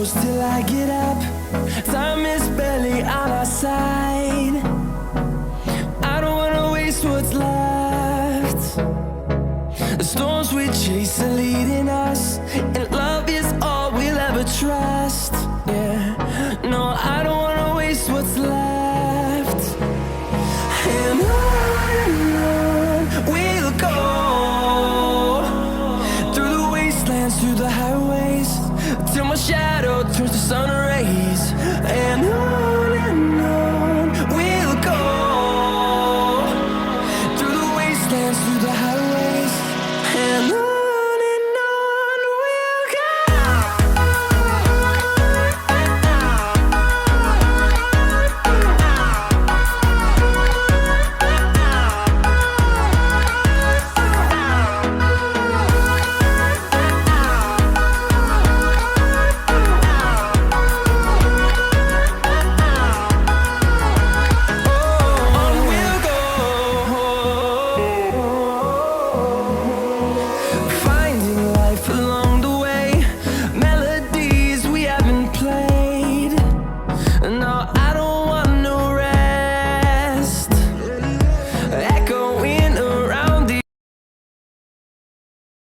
close till I get up. Time is barely on our side. I don't wanna waste what's left. The storms we chase are leading us.